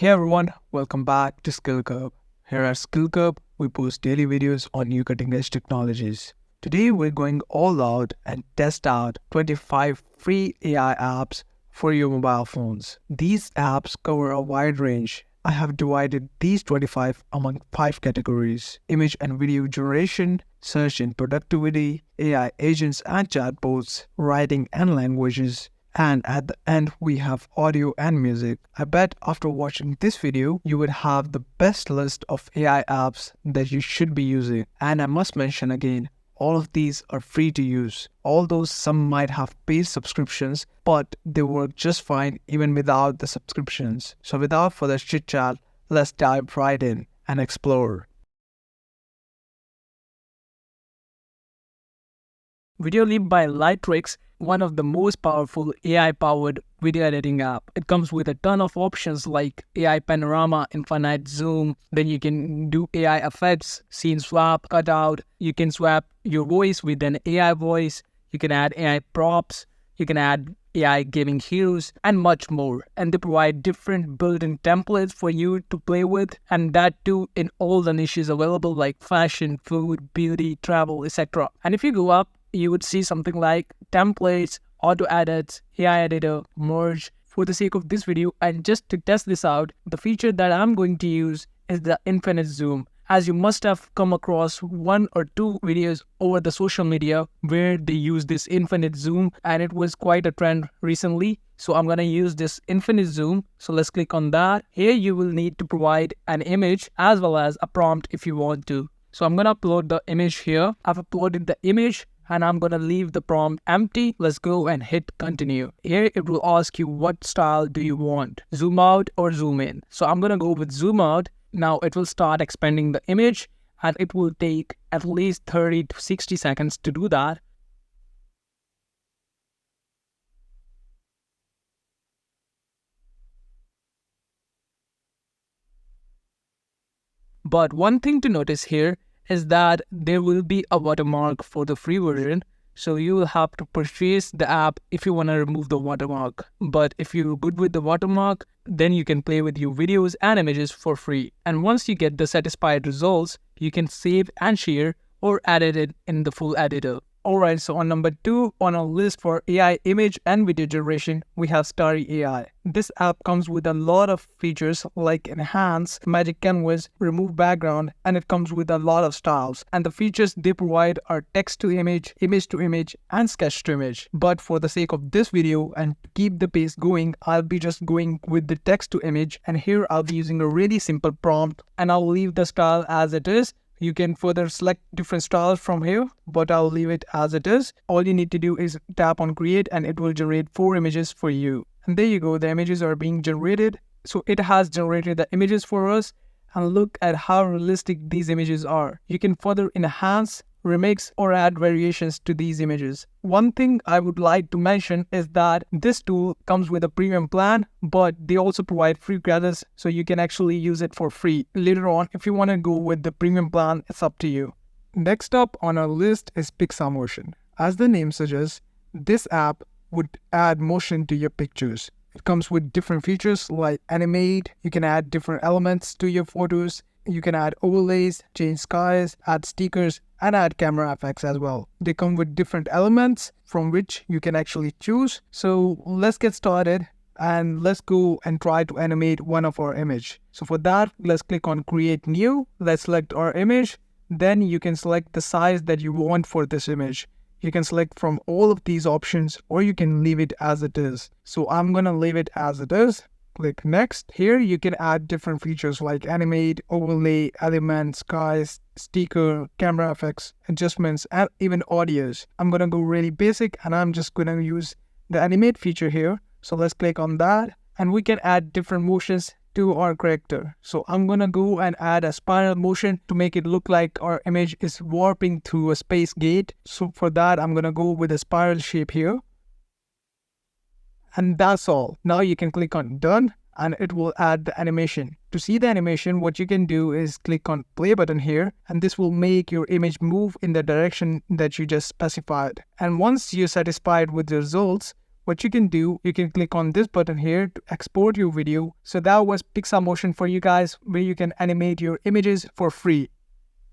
Hey everyone, welcome back to Skill Curve. Here at Skill Curve, we post daily videos on new cutting edge technologies. Today we're going all out and test out 25 free AI apps for your mobile phones. These apps cover a wide range. I have divided these 25 among 5 categories: image and video generation, search and productivity, AI agents and chatbots, writing and languages, and at the end we have audio and music. I bet after watching this video, you would have the best list of AI apps that you should be using. And I must mention again, all of these are free to use. Although some might have paid subscriptions, but they work just fine even without the subscriptions. So without further chit chat, let's dive right in and explore. VideoLeap by Lightrix, one of the most powerful AI-powered video editing app. It comes with a ton of options like AI panorama, infinite zoom, then you can do AI effects, scene swap, cutout, you can swap your voice with an AI voice, you can add AI props, you can add AI giving hues, and much more. And they provide different built-in templates for you to play with, and that too in all the niches available like fashion, food, beauty, travel, etc. And if you go up, you would see something like templates, auto edits, AI editor, merge. For the sake of this video and just to test this out, the feature that I'm going to use is the infinite zoom. As you must have come across one or two videos over the social media where they use this infinite zoom, and it was quite a trend recently. So I'm going to use this infinite zoom. So let's click on that. Here you will need to provide an image as well as a prompt if you want to. So I'm going to upload the image here. I've uploaded the image and I'm going to leave the prompt empty. Let's go and hit continue. Here it will ask you what style do you want, zoom out or zoom in. So I'm going to go with zoom out. Now it will start expanding the image and it will take at least 30 to 60 seconds to do that. But one thing to notice here is that there will be a watermark for the free version. So you will have to purchase the app if you want to remove the watermark. But if you're good with the watermark, then you can play with your videos and images for free. And once you get the satisfied results, you can save and share or edit it in the full editor. Alright, so on number 2 on our list for AI image and video generation, we have Starry AI. This app comes with a lot of features like enhance, magic canvas, remove background, and it comes with a lot of styles. And the features they provide are text to image to image, and sketch to image. But for the sake of this video and to keep the pace going, I'll be just going with the text to image, and here I'll be using a really simple prompt and I'll leave the style as it is. You can further select different styles from here, but I'll leave it as it is. All you need to do is tap on create and it will generate 4 images for you. And there you go, the images are being generated. So it has generated the images for us, and look at how realistic these images are. You can further enhance, remix, or add variations to these images. One thing I would like to mention is that this tool comes with a premium plan, but they also provide free credits, so you can actually use it for free. Later on, if you want to go with the premium plan, it's up to you. Next up on our list is Pixar Motion. As the name suggests, this app would add motion to your pictures. It comes with different features like animate, you can add different elements to your photos, you can add overlays, change skies, add stickers, and add camera effects as well. They come with different elements from which you can actually choose. So let's get started and let's go and try to animate one of our image. So for that, let's click on create new. Let's select our image. Then you can select the size that you want for this image. You can select from all of these options or you can leave it as it is. So I'm gonna leave it as it is. Click next. Here you can add different features like animate, overlay, elements, skies, sticker, camera effects, adjustments, and even audios. I'm gonna go really basic and I'm just gonna use the animate feature here. So let's click on that and we can add different motions to our character. So I'm gonna go and add a spiral motion to make it look like our image is warping through a space gate. So for that, I'm gonna go with a spiral shape here. And that's all. Now you can click on done and it will add the animation. To see the animation, what you can do is click on play button here, and this will make your image move in the direction that you just specified. And once you're satisfied with the results, what you can do, you can click on this button here to export your video. So that was Pixarmotion for you guys, where you can animate your images for free.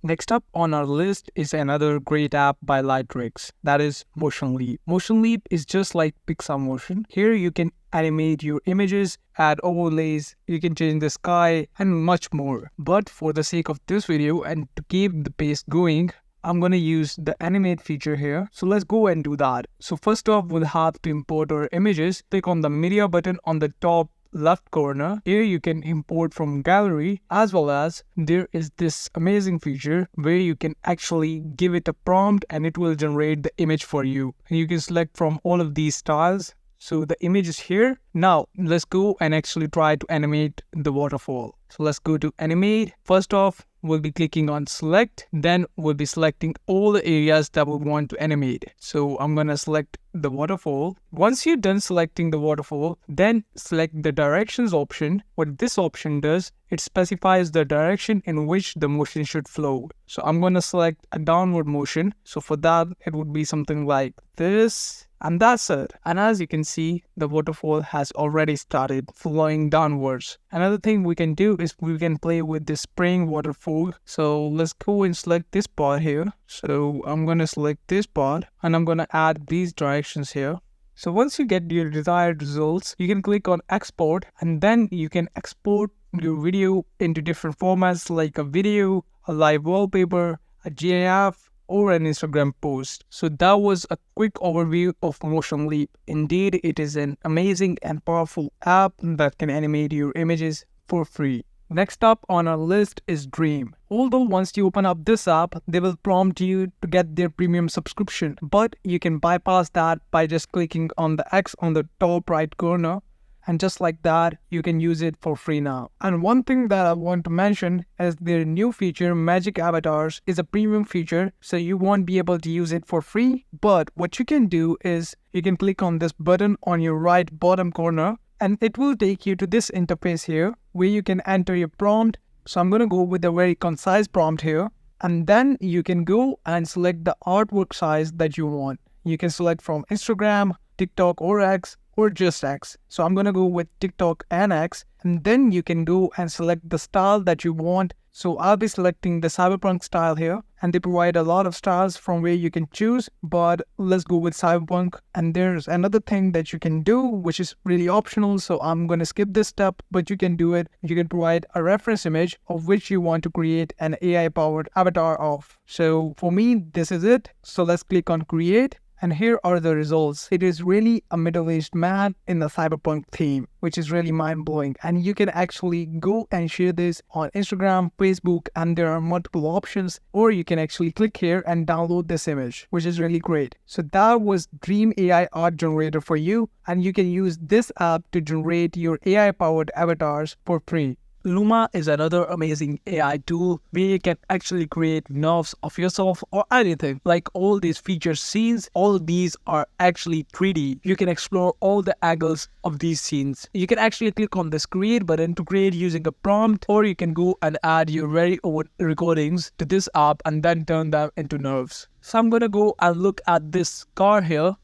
Next up on our list is another great app by Lightricks, that is Motion Leap. Motion Leap is just like Pixarmotion. Here you can animate your images, add overlays, you can change the sky and much more. But for the sake of this video and to keep the pace going, I'm going to use the animate feature here. So let's go and do that. So first off, we'll have to import our images. Click on the media button on the top left corner. Here you can import from gallery, as well as there is this amazing feature where you can actually give it a prompt and it will generate the image for you. And you can select from all of these styles. So the image is here. Now let's go and actually try to animate the waterfall. So let's go to animate. First off, we'll be clicking on select, then we'll be selecting all the areas that we want to animate. So I'm gonna select the waterfall. Once you're done selecting the waterfall, then select the directions option. What this option does, it specifies the direction in which the motion should flow. So I'm gonna select a downward motion. So for that, it would be something like this. And that's it. And as you can see, the waterfall has already started flowing downwards. Another thing we can do is we can play with the spraying waterfall. So let's go and select this part here. So I'm going to select this part and I'm going to add these directions here. So once you get your desired results, you can click on export and then you can export your video into different formats like a video, a live wallpaper, a GIF, or an Instagram post. So that was a quick overview of Motion Leap. Indeed, it is an amazing and powerful app that can animate your images for free. Next up on our list is Dream. Although once you open up this app, they will prompt you to get their premium subscription, but you can bypass that by just clicking on the X on the top right corner. And just like that, you can use it for free now. And one thing that I want to mention is their new feature, Magic Avatars, is a premium feature, so you won't be able to use it for free. But what you can do is you can click on this button on your right bottom corner, and it will take you to this interface here where you can enter your prompt. So I'm going to go with a very concise prompt here. And then you can go and select the artwork size that you want. You can select from Instagram, TikTok, or X, or just X. So I'm going to go with TikTok and X, and then you can go and select the style that you want. So I'll be selecting the cyberpunk style here, and they provide a lot of styles from where you can choose, but let's go with cyberpunk. And there's another thing that you can do, which is really optional. So I'm going to skip this step, but you can do it. You can provide a reference image of which you want to create an AI powered avatar of. So for me, this is it. So let's click on create. And here are the results. It is really a middle-aged man in the cyberpunk theme, which is really mind-blowing. And you can actually go and share this on Instagram, Facebook, and there are multiple options. Or you can actually click here and download this image, which is really great. So that was Dream AI Art Generator for you. And you can use this app to generate your AI-powered avatars for free. Luma is another amazing AI tool where you can actually create nerves of yourself or anything. Like all these feature scenes, all these are actually 3D. You can explore all the angles of these scenes. You can actually click on this create button to create using a prompt, or you can go and add your very own recordings to this app and then turn them into nerves. So I'm gonna go and look at this car here.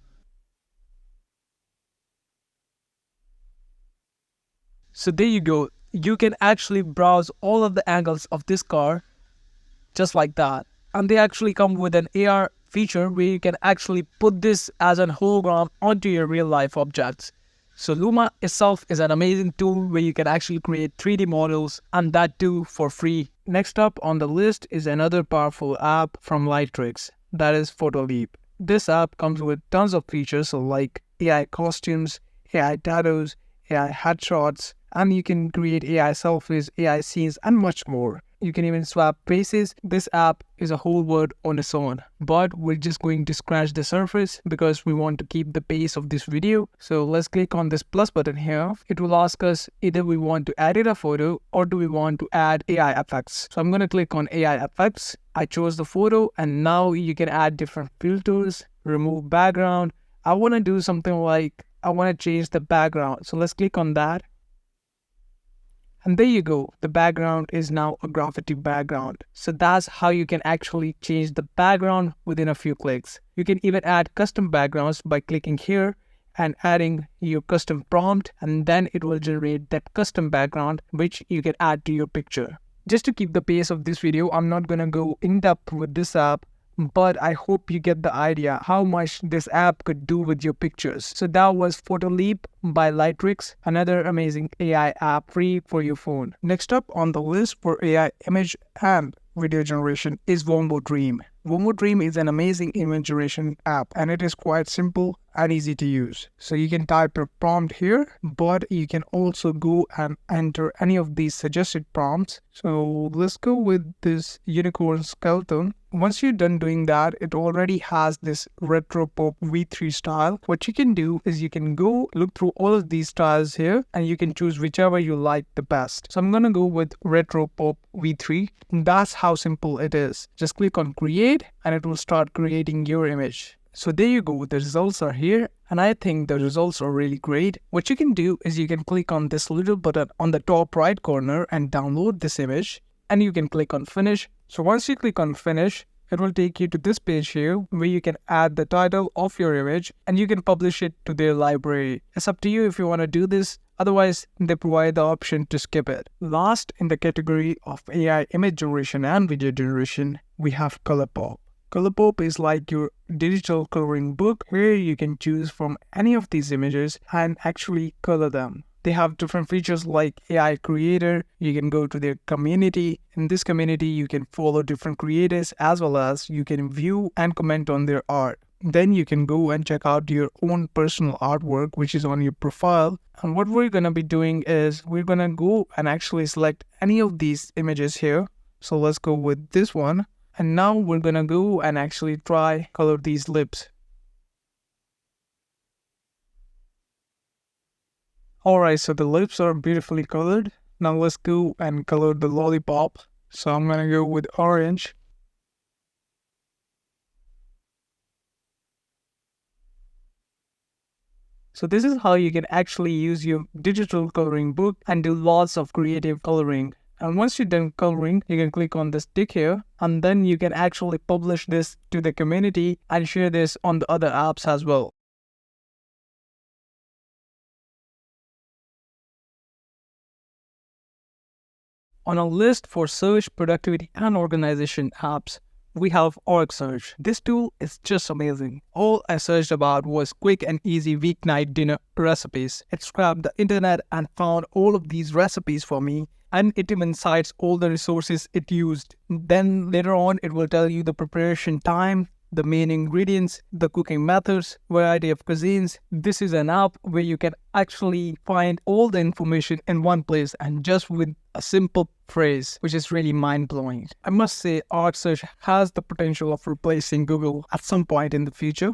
So there you go. You can actually browse all of the angles of this car just like that. And they actually come with an AR feature where you can actually put this as an hologram onto your real life objects. So Luma itself is an amazing tool where you can actually create 3D models, and that too for free. Next up on the list is another powerful app from Lightricks, that is Photoleap. This app comes with tons of features like AI costumes, AI tattoos, AI headshots, and you can create AI selfies, AI scenes, and much more. You can even swap faces. This app is a whole world on its own, but we're just going to scratch the surface because we want to keep the pace of this video. So let's click on this plus button here. It will ask us either we want to edit a photo or do we want to add AI effects. So I'm going to click on AI effects. I chose the photo, and now you can add different filters, remove background. I want to do something like I want to change the background. So let's click on that. And there you go, the background is now a graffiti background. So that's how you can actually change the background within a few clicks. You can even add custom backgrounds by clicking here and adding your custom prompt, and then it will generate that custom background which you can add to your picture. Just to keep the pace of this video, I'm not gonna go in depth with this app, but I hope you get the idea how much this app could do with your pictures. So that was PhotoLeap by Lightricks, another amazing AI app free for your phone. Next up on the list for AI image and video generation is Wombo Dream. Wombo Dream is an amazing image generation app, and it is quite simple and easy to use. So you can type a prompt here, but you can also go and enter any of these suggested prompts. So let's go with this unicorn skeleton. Once you're done doing that, it already has this retro pop V3 style. What you can do is you can go look through all of these styles here, and you can choose whichever you like the best. So I'm gonna go with retro pop V3. And that's how simple it is. Just click on create and it will start creating your image. So there you go, the results are here, and I think the results are really great. What you can do is you can click on this little button on the top right corner and download this image, and you can click on finish. So once you click on finish, it will take you to this page here where you can add the title of your image and you can publish it to their library. It's up to you if you want to do this. Otherwise, they provide the option to skip it. Last in the category of AI image generation and video generation, we have ColourPop. ColourPop is like your digital coloring book where you can choose from any of these images and actually color them. They have different features like AI creator. You can go to their community. In this community, you can follow different creators as well as you can view and comment on their art. Then you can go and check out your own personal artwork, which is on your profile. And what we're going to be doing is we're going to go and actually select any of these images here. So let's go with this one. And now we're going to go and actually try color these lips. Alright, so the lips are beautifully colored. Now let's go and color the lollipop. So I'm gonna go with orange. So this is how you can actually use your digital coloring book and do lots of creative coloring. And once you're done coloring, you can click on this tick here, and then you can actually publish this to the community and share this on the other apps as well. On a list for search, productivity, and organization apps, we have Org Search. This tool is just amazing. All I searched about was quick and easy weeknight dinner recipes. It scrapped the internet and found all of these recipes for me, and it even cites all the resources it used. Then later on, it will tell you the preparation time, the main ingredients, the cooking methods, variety of cuisines. This is an app where you can actually find all the information in one place and just with a simple phrase, which is really mind-blowing. I must say, Org Search has the potential of replacing Google at some point in the future.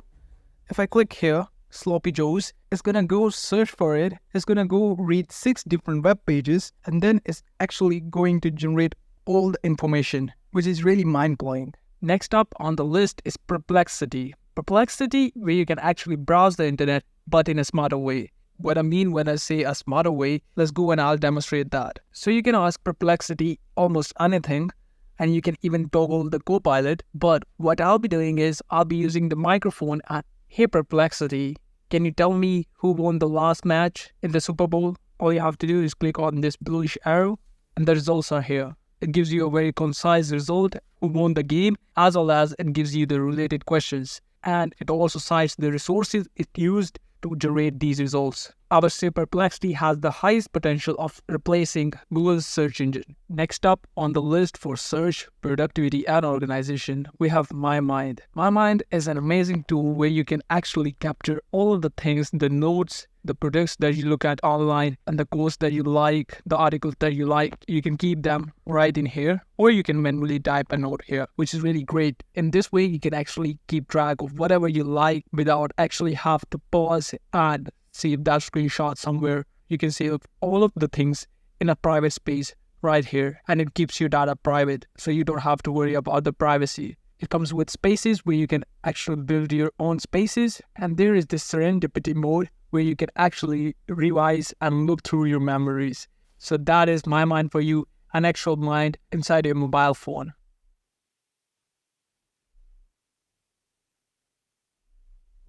If I click here, Sloppy Joe's, it's gonna go search for it, it's gonna go read 6 different web pages, and then it's actually going to generate all the information, which is really mind-blowing. Next up on the list is Perplexity. Perplexity, where you can actually browse the internet, but in a smarter way. What I mean when I say a smarter way, let's go and I'll demonstrate that. So you can ask Perplexity almost anything, and you can even toggle the Copilot. But what I'll be doing is I'll be using the microphone and, "Hey Perplexity, can you tell me who won the last match in the Super Bowl?" All you have to do is click on this bluish arrow, and the results are here. It gives you a very concise result, who won the game, as well as it gives you the related questions. And it also cites the resources it used to generate these results. I would say Perplexity has the highest potential of replacing Google's search engine. Next up on the list for search, productivity, and organization, we have MyMind. MyMind is an amazing tool where you can actually capture all of the things, the notes, the products that you look at online, and the course that you like, the articles that you like. You can keep them right in here, or you can manually type a note here, which is really great. In this way, you can actually keep track of whatever you like without actually have to pause and save that screenshot somewhere. You can save all of the things in a private space right here, and it keeps your data private, so you don't have to worry about the privacy. It comes with spaces where you can actually build your own spaces, and there is this serendipity mode where you can actually revise and look through your memories. So that is MyMind for you, an actual mind inside your mobile phone.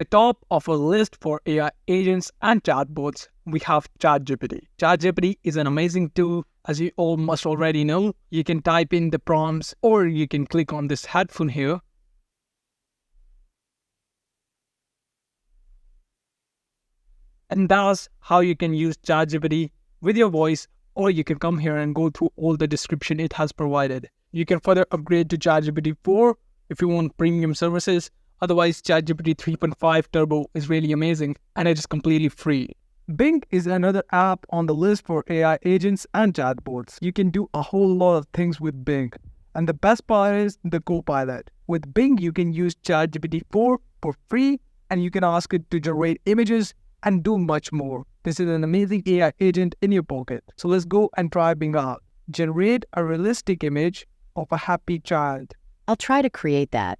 The top of a list for AI agents and chatbots, we have ChatGPT. ChatGPT is an amazing tool. As you all must already know, you can type in the prompts or you can click on this headphone here. And that's how you can use ChatGPT with your voice, or you can come here and go through all the description it has provided. You can further upgrade to ChatGPT 4 if you want premium services. Otherwise, ChatGPT 3.5 Turbo is really amazing and it is completely free. Bing is another app on the list for AI agents and chatbots. You can do a whole lot of things with Bing. And the best part is the Copilot. With Bing, you can use ChatGPT 4 for free and you can ask it to generate images and do much more. This is an amazing AI agent in your pocket. So let's go and try Bing out. Generate a realistic image of a happy child. I'll try to create that.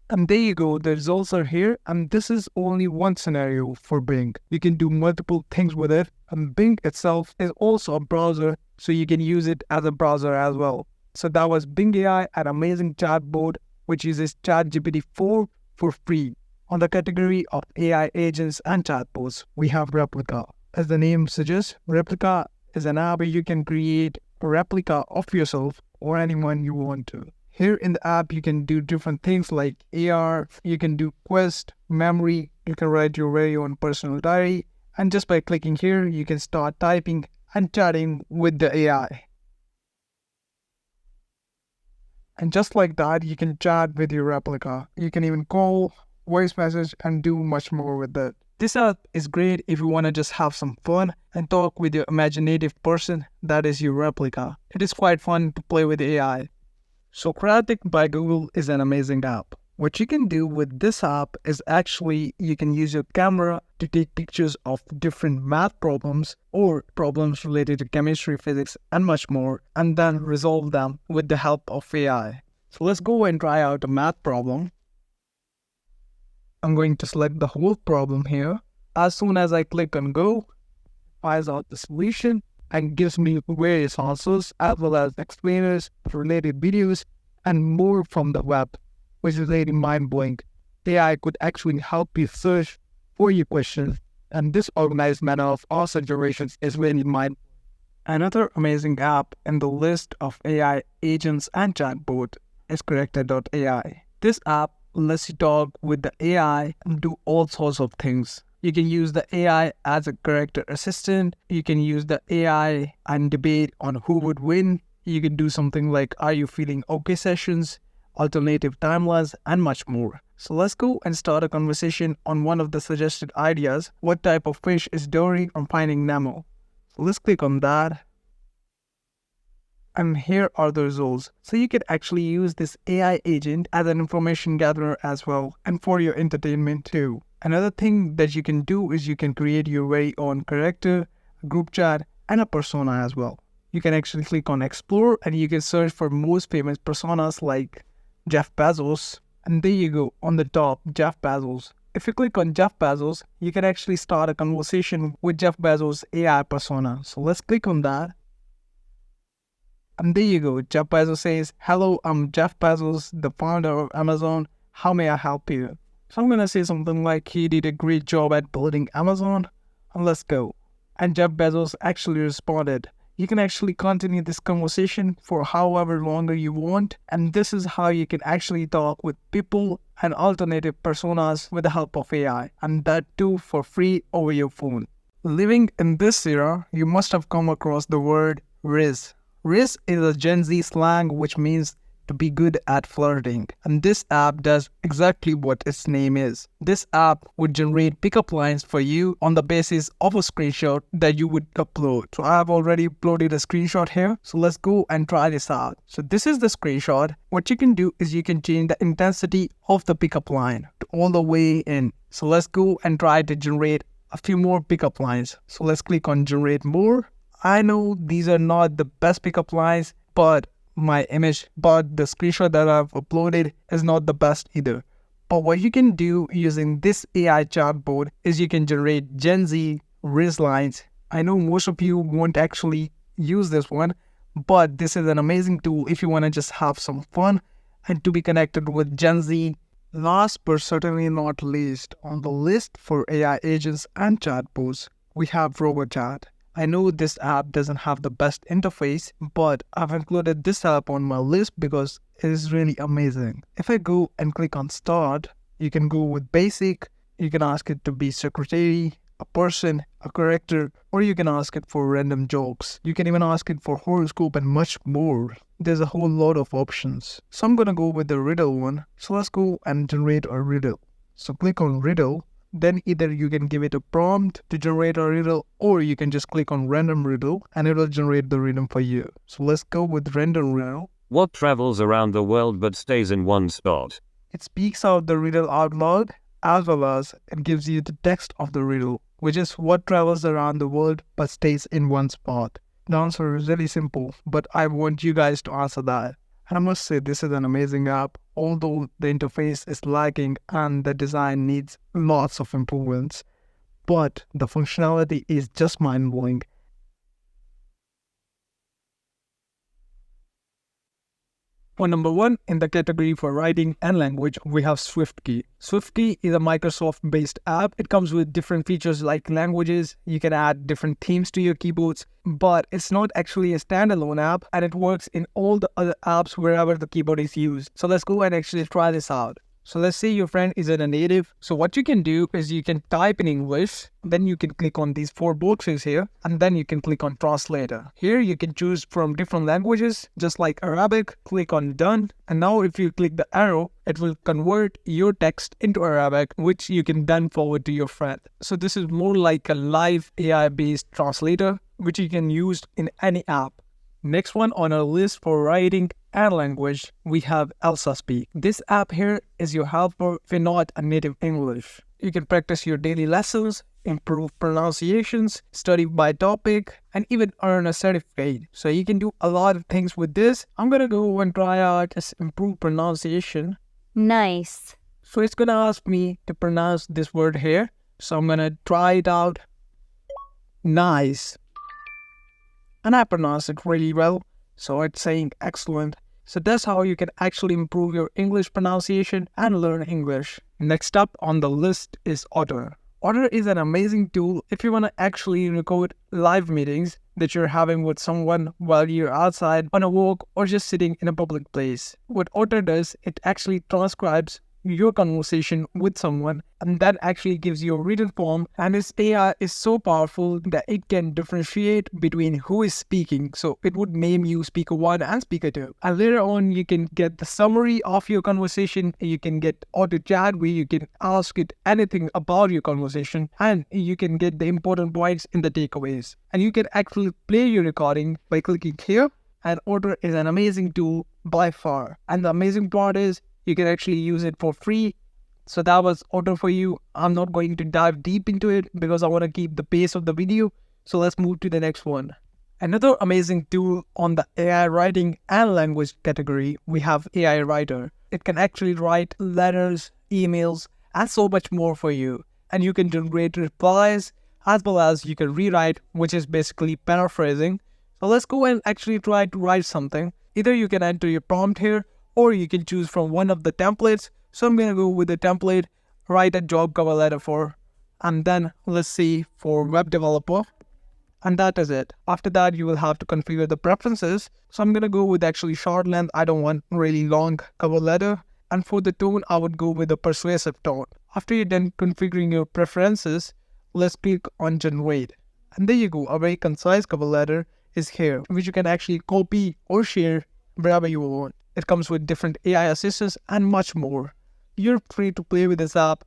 And there you go, the results are here, and this is only one scenario for Bing. You can do multiple things with it, and Bing itself is also a browser, so you can use it as a browser as well. So that was Bing AI, an amazing chatbot which uses ChatGPT 4 for free. On the category of AI agents and chatbots, we have Replica. As the name suggests, Replica is an app where you can create a replica of yourself or anyone you want to. Here in the app, you can do different things like AR, you can do quest, memory, you can write your very own personal diary, and just by clicking here, you can start typing and chatting with the AI. And just like that, you can chat with your replica. You can even call, voice message, and do much more with it. This app is great if you want to just have some fun and talk with your imaginative person that is your replica. It is quite fun to play with AI. Socratic by Google is an amazing app. What you can do with this app is actually you can use your camera to take pictures of different math problems or problems related to chemistry, physics, and much more, and then resolve them with the help of AI. So let's go and try out a math problem. I'm going to select the whole problem here. As soon as I click on go, it fires out the solution and gives me various answers as well as explainers, related videos, and more from the web, which is really mind-blowing. AI could actually help you search for your questions, and this organized manner of answer generations is really mind-blowing. Another amazing app in the list of AI agents and chatbot is Character.ai. This app lets you talk with the AI and do all sorts of things. You can use the AI as a character assistant. You can use the AI and debate on who would win. You can do something like Are You Feeling Okay sessions, alternative timelines, and much more. So let's go and start a conversation on one of the suggested ideas. What type of fish is Dory from Finding Nemo? So let's click on that. And here are the results. So you can actually use this AI agent as an information gatherer as well, and for your entertainment too. Another thing that you can do is you can create your very own character, a group chat, and a persona as well. You can actually click on explore and you can search for most famous personas like Jeff Bezos. And there you go, on the top, Jeff Bezos. If you click on Jeff Bezos, you can actually start a conversation with Jeff Bezos' AI persona. So let's click on that. And there you go, Jeff Bezos says, "Hello, I'm Jeff Bezos, the founder of Amazon. How may I help you?" So I'm going to say something like, "He did a great job at building Amazon, and let's go." And Jeff Bezos actually responded. You can actually continue this conversation for however longer you want, and this is how you can actually talk with people and alternative personas with the help of AI, and that too for free over your phone. Living in this era, you must have come across the word Riz. Riz is a Gen Z slang which means to be good at flirting, and this app does exactly what its name is. This app would generate pickup lines for you on the basis of a screenshot that you would upload. So I have already uploaded a screenshot here, so let's go and try this out. So this is the screenshot. What you can do is you can change the intensity of the pickup line to all the way in. So let's go and try to generate a few more pickup lines. So let's click on generate more. I know these are not the best pickup lines, but the screenshot that I've uploaded is not the best either. But what you can do using this AI chatbot is you can generate Gen Z Riz lines. I know most of you won't actually use this one, but this is an amazing tool if you want to just have some fun and to be connected with Gen Z. Last but certainly not least, on the list for AI agents and chatbots, we have RoboChat. I know this app doesn't have the best interface, but I've included this app on my list because it is really amazing. If I go and click on Start, you can go with Basic, you can ask it to be secretary, a person, a character, or you can ask it for random jokes. You can even ask it for horoscope and much more. There's a whole lot of options. So I'm gonna go with the riddle one. So let's go and generate a riddle. So click on riddle. Then either you can give it a prompt to generate a riddle, or you can just click on random riddle and it will generate the riddle for you. So let's go with random riddle. What travels around the world but stays in one spot? It speaks out the riddle out loud, as well as it gives you the text of the riddle, which is what travels around the world but stays in one spot. The answer is really simple, but I want you guys to answer that. And I must say, this is an amazing app, although the interface is lagging and the design needs lots of improvements. But the functionality is just mind-blowing. For number one, in the category for writing and language, we have SwiftKey. SwiftKey is a Microsoft-based app. It comes with different features like languages. You can add different themes to your keyboards, but it's not actually a standalone app, and it works in all the other apps wherever the keyboard is used. So let's go and actually try this out. So let's say your friend isn't a native. So what you can do is you can type in English, then you can click on these four boxes here, and then you can click on translator. Here you can choose from different languages, just like Arabic, click on done. And now if you click the arrow, it will convert your text into Arabic, which you can then forward to your friend. So this is more like a live AI-based translator, which you can use in any app. Next one on our list for writing and language, we have Elsa Speak. This app here is your helper if you're not a native English. You can practice your daily lessons, improve pronunciations, study by topic, and even earn a certificate. So you can do a lot of things with this. I'm gonna go and try out this improved pronunciation. Nice. So it's gonna ask me to pronounce this word here. So I'm gonna try it out. Nice. And I pronounce it really well, so it's saying excellent. So that's how you can actually improve your English pronunciation and learn English. Next up on the list is Otter. Otter is an amazing tool if you want to actually record live meetings that you're having with someone while you're outside on a walk or just sitting in a public place. What Otter does, it actually transcribes your conversation with someone and that actually gives you a written form, and this AI is so powerful that it can differentiate between who is speaking. So it would name you speaker 1 and speaker 2, and later on you can get the summary of your conversation. You can get auto chat where you can ask it anything about your conversation, and you can get the important points in the takeaways, and you can actually play your recording by clicking here. And Otter is an amazing tool by far, and the amazing part is you can actually use it for free. So that was Otter for you. I'm not going to dive deep into it because I want to keep the pace of the video. So let's move to the next one. Another amazing tool on the AI writing and language category, we have AI Writer. It can actually write letters, emails, and so much more for you. And you can generate replies as well as you can rewrite, which is basically paraphrasing. So let's go and actually try to write something. Either you can enter your prompt here, or you can choose from one of the templates. So I'm going to go with the template, write a job cover letter for, and then let's see for web developer. And that is it. After that, you will have to configure the preferences. So I'm going to go with actually short length. I don't want really long cover letter. And for the tone, I would go with a persuasive tone. After you're done configuring your preferences, let's click on generate. And there you go. A very concise cover letter is here, which you can actually copy or share wherever you want. It comes with different AI assistants and much more. You're free to play with this app.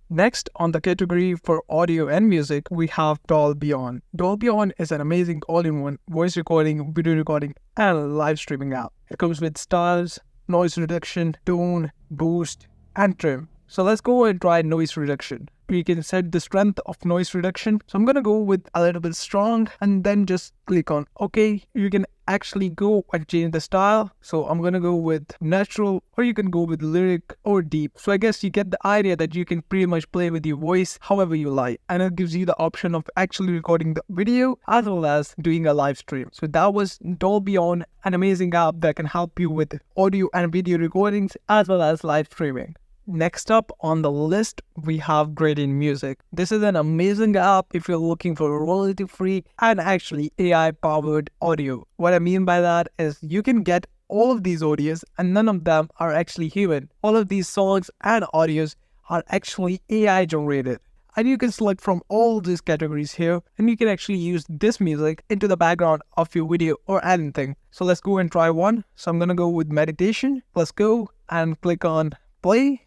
Next, on the category for audio and music, we have Dolby On. Dolby On is an amazing all-in-one voice recording, video recording, and live streaming app. It comes with styles, noise reduction, tone, boost, and trim. So let's go and try noise reduction. We can set the strength of noise reduction. So I'm going to go with a little bit strong and then just click on OK. You can actually go and change the style. So I'm going to go with natural, or you can go with lyric or deep. So I guess you get the idea that you can pretty much play with your voice however you like. And it gives you the option of actually recording the video as well as doing a live stream. So that was Dolby On, an amazing app that can help you with audio and video recordings as well as live streaming. Next up on the list, we have Gradient Music. This is an amazing app if you're looking for royalty-free and actually AI-powered audio. What I mean by that is you can get all of these audios and none of them are actually human. All of these songs and audios are actually AI generated. And you can select from all these categories here and you can actually use this music into the background of your video or anything. So let's go and try one. So I'm gonna go with meditation. Let's go and click on play.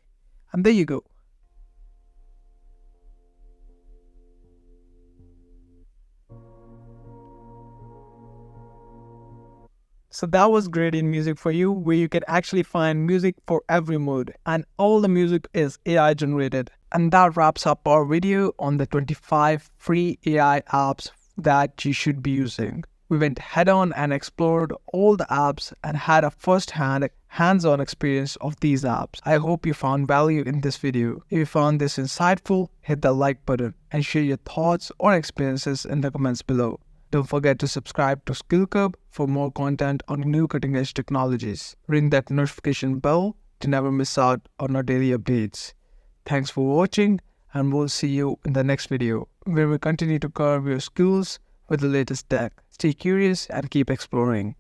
And there you go. So that was Gradient Music for you, where you can actually find music for every mood. And all the music is AI generated. And that wraps up our video on the 25 free AI apps that you should be using. We went head on and explored all the apps and had a first-hand, hands-on experience of these apps. I hope you found value in this video. If you found this insightful, hit the like button and share your thoughts or experiences in the comments below. Don't forget to subscribe to Skill Club for more content on new cutting-edge technologies. Ring that notification bell to never miss out on our daily updates. Thanks for watching, and we'll see you in the next video, where we continue to curve your skills with the latest tech. Stay curious and keep exploring.